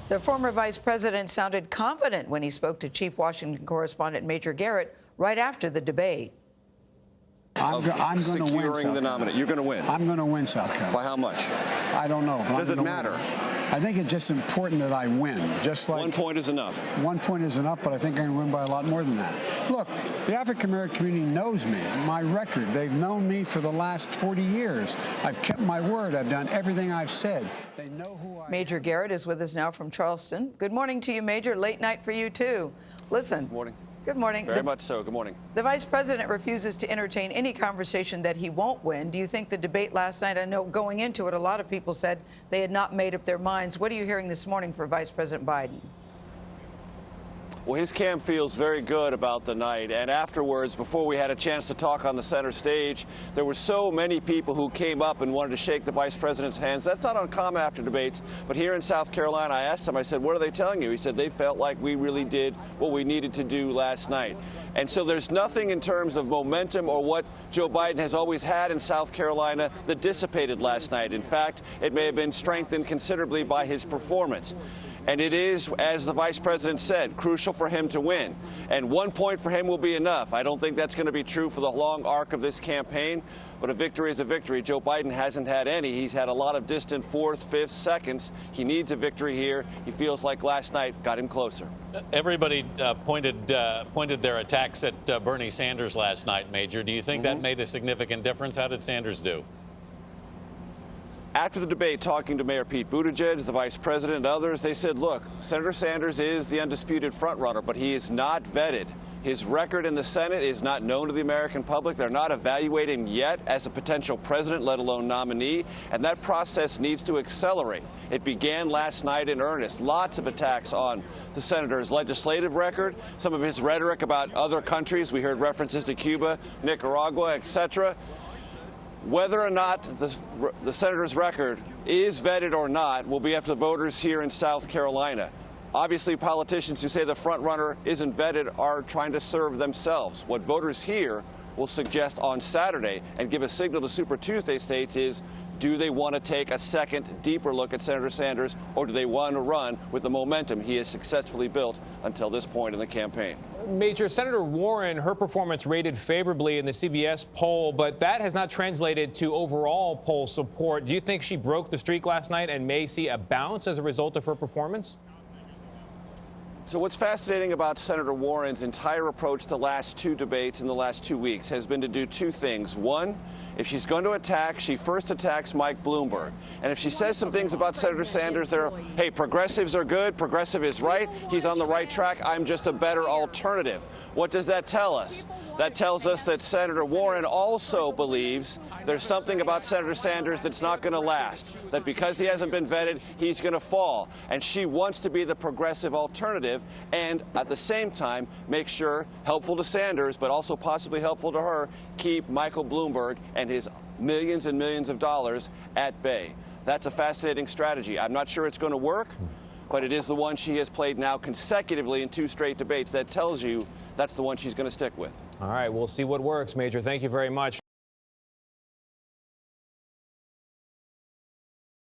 The former vice president sounded confident when he spoke to Chief Washington correspondent Major Garrett right after the debate. I'm going to win. Securing the nominee. You're going to win. I'm going to win South Carolina. By how much? I don't know. But Does it matter? I think it's just important that I win. Just like 1 point is enough. 1 point is enough, but I think I can win by a lot more than that. Look, the African-American community knows me, my record. They've known me for the last 40 years. I've kept my word. I've done everything I've said. They know who I am. Major Garrett is with us now from Charleston. Good morning to you, Major. Late night for you, too. Listen. Good morning. Good morning. Very much so. Good morning. The vice president refuses to entertain any conversation that he won't win. Do you think the debate last night, I know going into it, a lot of people said they had not made up their minds. What are you hearing this morning for Vice President Biden? Well, his camp feels very good about the night. And afterwards, before we had a chance to talk on the center stage, there were so many people who came up and wanted to shake the vice president's hands. That's not uncommon after debates. But here in South Carolina, I asked him, I said, what are they telling you? He said they felt like we really did what we needed to do last night. And so there's nothing in terms of momentum or what Joe Biden has always had in South Carolina that dissipated last night. In fact, it may have been strengthened considerably by his performance. And it is, as the vice president said, crucial for him to win. And 1 point for him will be enough. I don't think that's going to be true for the long arc of this campaign. But a victory is a victory. Joe Biden hasn't had any. He's had a lot of distant fourth, fifth, seconds. He needs a victory here. He feels like last night got him closer. Everybody pointed their attacks at Bernie Sanders last night, Major. Do you think that made a significant difference? How did Sanders do? After the debate, talking to Mayor Pete Buttigieg, the vice president, and others, they said, look, Senator Sanders is the undisputed frontrunner, but he is not vetted. His record in the Senate is not known to the American public. They're not evaluating him yet as a potential president, let alone nominee, and that process needs to accelerate. It began last night in earnest. Lots of attacks on the senator's legislative record, some of his rhetoric about other countries. We heard references to Cuba, Nicaragua, etc. Whether or not the senator's record is vetted or not will be up to voters here in South Carolina. Obviously, politicians who say the front runner isn't vetted are trying to serve themselves. What voters here will suggest on Saturday and give a signal to Super Tuesday states is, do they want to take a second, deeper look at Senator Sanders, or do they want to run with the momentum he has successfully built until this point in the campaign? Major, Senator Warren, her performance rated favorably in the CBS poll, but that has not translated to overall poll support. Do you think she broke the streak last night and may see a bounce as a result of her performance? So what's fascinating about Senator Warren's entire approach to the last two debates in the last 2 weeks has been to do two things. One, if she's going to attack, she first attacks Mike Bloomberg. And if she says some things about Senator Sanders, they're, hey, progressives are good, progressive is right, he's on the right track, I'm just a better alternative. What does that tell us? That tells us that Senator Warren also believes there's something about Senator Sanders that's not going to last, that because he hasn't been vetted, he's going to fall. And she wants to be the progressive alternative and at the same time make sure, helpful to Sanders, but also possibly helpful to her, keep Michael Bloomberg and his millions and millions of dollars at bay. That's a fascinating strategy. I'm not sure it's going to work, but it is the one she has played now consecutively in 2 straight debates. That tells you that's the one she's going to stick with. All right, we'll see what works, Major. Thank you very much.